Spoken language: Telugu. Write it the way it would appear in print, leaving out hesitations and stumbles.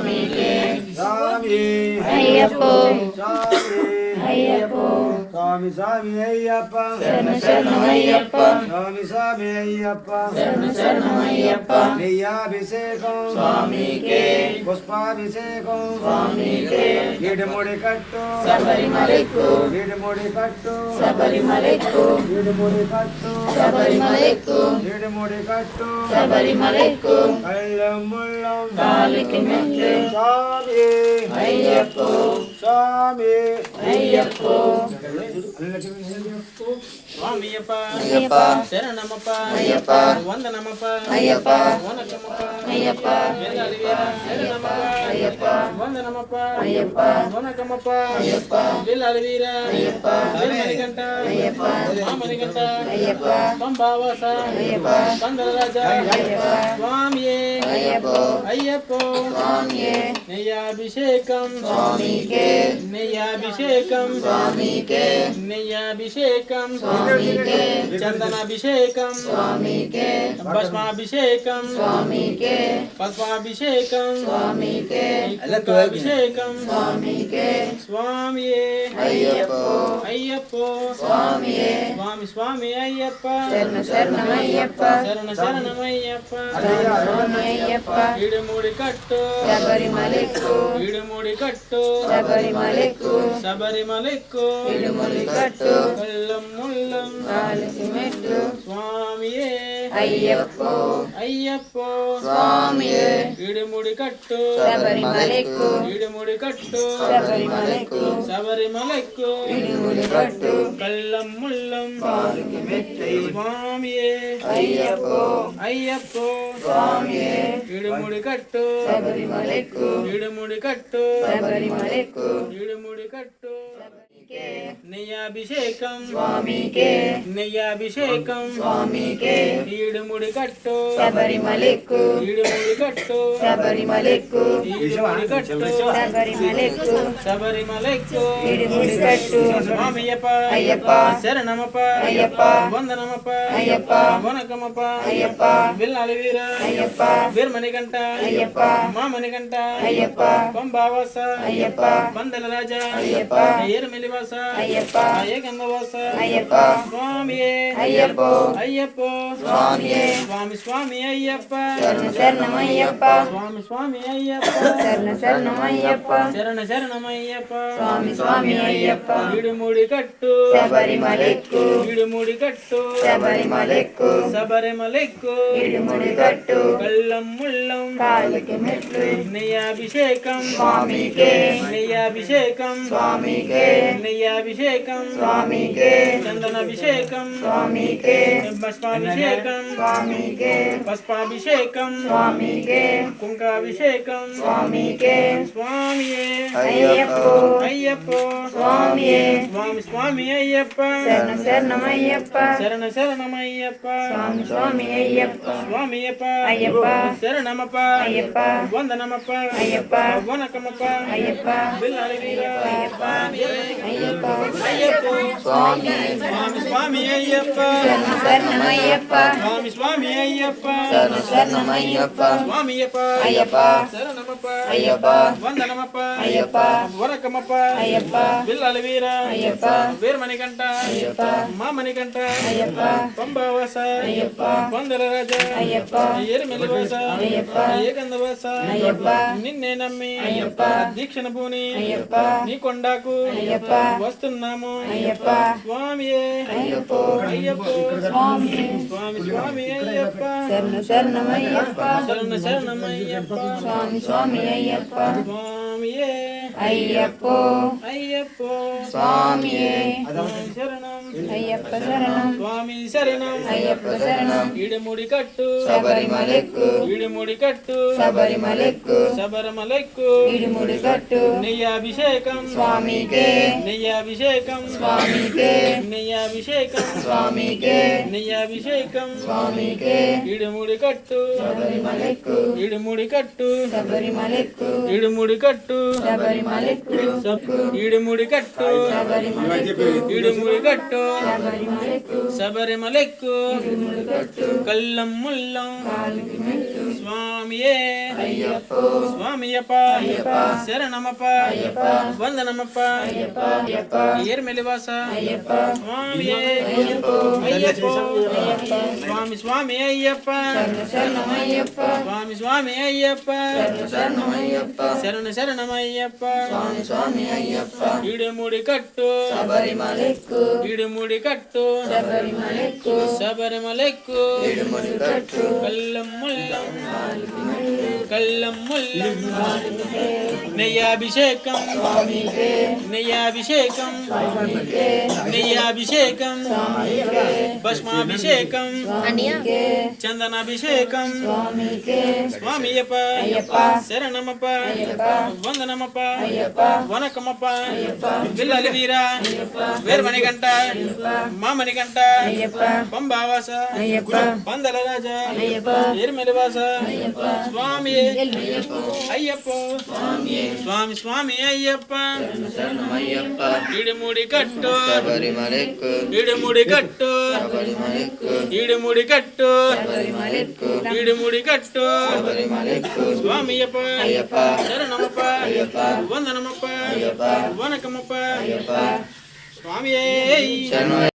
స్వామికే స్వామి అయ్యప్పో స్వామి అయ్యప్పో స్వామి స్వామి అయ్యప్ప శరణు శరణు అయ్యప్ప స్వామి స్వామి అయ్యప్ప శరణు శరణు అయ్యప్ప నెయ్యాభిషేకం స్వామికే పుష్పాభిషేకం స్వామికే ఇడుముడి కట్టు శబరిమలెక్కు ఇడుముడి కట్టు శబరిమలెక్కు ఇడుముడి కట్టు శబరిమలెక్కు ఇడుముడి కట్టు శబరిమలెక్కు కళ్ళం ముళ్ళం కాలికి మెట్లు స్వామి అయ్యప్పో స్వామి అయ్యప్పో స్వామియప్ప అయ్యప్ప శరణమప్ప అయ్యప్ప వందనమప్ప అయ్యప్ప వనకమప్ప అయ్యప్ప వెంగాలి వీర శరణమప్ప అయ్యప్ప వందనమప్ప అయ్యప్ప వనకమప్ప అయ్యప్ప వెల్లాలి వీర అయ్యప్ప వెల్మణికంఠ అయ్యప్ప మామణికంఠ అయ్యప్ప పంబావాస అయ్యప్ప పందరరాజ అయ్యప్ప స్వామియే అయ్యప్పో అయ్యప్పో స్వామియే నెయ్యాభిషేకం స్వామికే నెయ్యాభిషేకం స్వామికే నెయ్యాభిషేకం స్వామికే చందనాభిషేకం స్వామికే భస్మాభిషేకం స్వామికే పద్మాభిషేకం స్వామికే కుంకాభిషేకం స్వామికే స్వామియే అయ్యప్పో అయ్యప్పో స్వామియే స్వామి స్వామి అయ్యప్ప శరణ శరణమయ్యప్ప శరణ శరణమయ్యప్ప స్వామి స్వామి అయ్యప్ప ఇడుముడి కట్టు శబరిమలెక్కు ఇడుముడి కట్టు శబరిమలెక్కు శబరిమలెక్కు ఇడుముడి కట్టు కళ్ళం ముళ్ళం కాలికి మెట్లు స్వామియే అయ్యప్పో అయ్యప్పో స్వామియే ఇడుముడి కట్టు శబరిమలెక్కు ఇడుముడి కట్టు శబరిమలెక్కు శబరిమలెక్కు ఇడుముడి కట్టు కళ్ళం ముళ్ళం కాలికి మెట్లు స్వామియే అయ్యప్పో అయ్యప్పో స్వామియే ఇడుముడి కట్టు శబరిమలెక్కు ఇడుముడి కట్టు శబరిమలెక్కు ఇడుముడి కట్టు స్వామికే నెయ్యాభిషేకం స్వామికే నెయ్యాభిషేకం స్వామికే ఇడుముడి కట్టు శబరిమలెక్కు ఇడుముడి కట్టు శబరిమలెక్కు ఇడుముడి కట్టు శబరిమలెక్కు శబరిమలెక్కు ఇడుముడి కట్టు స్వామియప్ప అయ్యప్ప శరణమప్ప అయ్యప్ప వందనమప్ప అయ్యప్ప వనకమప్ప అయ్యప్ప విల్లాలి వీర అయ్యప్ప వీరమణికంఠ అయ్యప్ప మామణికంఠ అయ్యప్ప పంబావాస అయ్యప్ప మందల రాజా అయ్యప్ప ఏరుమిలివాస అయ్యప్ప ఏకందవాస అయ్యప్ప స్వామియే అయ్యప్పో అయ్యప్పో స్వామియే స్వామి స్వామి అయ్యప్ప శరణ శరణమయ్యప్ప స్వామి స్వామి అయ్యప్ప శరణ శరణమయ్యప్ప శరణ శరణమయ్యప్ప స్వామి స్వామి అయ్యప్ప ఇడుముడి కట్టు శబరిమలెక్కు ఇడుముడి కట్టు శబరిమలెక్కు శబరిమలెక్కు ఇడుముడి కట్టు కళ్ళం ముళ్ళం కాలికి మెట్లు నెయ్యాభిషేకం స్వామికే నెయ్యాభిషేకం స్వామికే నెయ్యాభిషేకం స్వామికే చందనాభిషేకం స్వామికే భస్మాభిషేకం స్వామికే పుష్పాభిషేకం స్వామికే కుంకాభిషేకం స్వామికే స్వామియే అయ్యప్పో అయ్యప్పో స్వామియే స్వామి స్వామి అయ్యప్ప శరణ శరణమయ్యప్ప శరణ శరణమయ్యప్ప స్వామి స్వామి అయ్యప్ప స్వామియప్ప అయ్యప్ప శరణమప్ప అయ్యప్ప వందనమప్ప అయ్యప్ప వనకమప్ప అయ్యప్ప బిల్లాలి వీర అయ్యప్ప అయ్యప్ప అయ్యప్ప స్వామి స్వామి స్వామి అయ్యప్ప శరణ శరణమయ్యప్ప స్వామి స్వామి అయ్యప్ప శరణ శరణమయ్యప్ప స్వామియప్ప అయ్యప్ప శరణమప్ప అయ్యప్ప వందనమప్ప అయ్యప్ప వనకమప్ప అయ్యప్ప బిల్లాలి వీర అయ్యప్ప వీరమణికంఠ అయ్యప్ప మామణికంఠ అయ్యప్ప పంబావాస అయ్యప్ప వందల రాజా అయ్యప్ప ఎరిమెలివాస అయ్యప్ప ఏకందవాస అయ్యప్ప నిన్నే నమ్మి అయ్యప్ప దీక్షణ పూని అయ్యప్ప నీ కొండకు అయ్యప్ప వస్తున్నాము అయ్యప్ప స్వామియే అయ్యప్పో అయ్యప్పో స్వామి స్వామి స్వామి అయ్యప్ప శరణ శరణమయ్యప్ప శరణ శరణమయ్యప్ప స్వామి స్వామి అయ్యప్ప స్వామియే అయ్యప్పో అయ్యప్పో స్వామియే స్వామి శరణం అయ్యప్ప శరణం స్వామి శరణం అయ్యప్ప శరణం ఇడుముడి కట్టు శబరిమలెక్కు ఇడుముడి కట్టు శబరిమలెక్కు శబరిమలెక్కు ఇడుముడి కట్టు నెయ్యాభిషేకం స్వామికే నెయ్యాభిషేకం స్వామికే నెయ్యాభిషేకం స్వామికే నెయ్యాభిషేకం స్వామికే ఇడుముడి కట్టు శబరిమలెక్కు ఇడుముడి కట్టు శబరిమలెక్కు ఇడుముడి కట్టు శబరిమలెక్కు ఇడుముడి కట్టు శబరిమలెక్కు ఇడుముడి కట్టు శబరిమలెక్కు శబరిమలెక్కు ఇడుముడి కట్టు కళ్ళం ముల్లం కాలికి మెట్లు స్వామి சுவாமியே ஐயப்போ சுவாமியப்பா சரணமப்பா வந்தனமப்பா ஏர்மெலிவாசா சுவாமியே ஐயப்போ சுவாமி சுவாமி ஐயப்பா சரணமையப்பா சுவாமி சுவாமி ஐயப்பா சரணமையப்பா சரணம் ஐயப்பா சுவாமி ஐயப்பா இடுமுடி கட்டு శబరిమలెక్కు ఇడుముడి కట్టు శబరిమలెక్కు శబరిమలెక్కు ఇడుముడి కట్టు కల్లం ముల్లం కల్లం ముల్లం నెయ్యాభిషేకం స్వామికే నెయ్యాభిషేకం స్వామికే నెయ్యాభిషేకం స్వామికే భస్మాభిషేకం స్వామికే చందనాభిషేకం స్వామికే స్వామియప్ప అయ్యప్ప శరణమప్ప అయ్యప్ప వందనమప్ప అయ్యప్ప వనకమప్ప అయ్యప్ప విల్లాలి వీర వీరమణి గంట మామణి గంట అయ్యప్ప పంబావాస అయ్యప్ప పందల రాజా అయ్యప్ప ఎరిమెలివాస అయ్యప్ప స్వామి అయ్యప్ప స్వామి స్వామి అయ్యప్ప శరణమయ్యప్ప ఇడుముడి కట్టు శబరిమలెక్కు ఇడుముడి కట్టు శబరిమలెక్కు ఇడుముడి కట్టు శబరిమలెక్కు ఇడుముడి కట్టు శబరిమలెక్కు స్వామియప్ప అయ్యప్ప శరణమప్ప అయ్యప్ప వందనమప్ప అయ్యప్ప వనకమప్ప అయ్యప్ప స్వామియే శరణమయ్య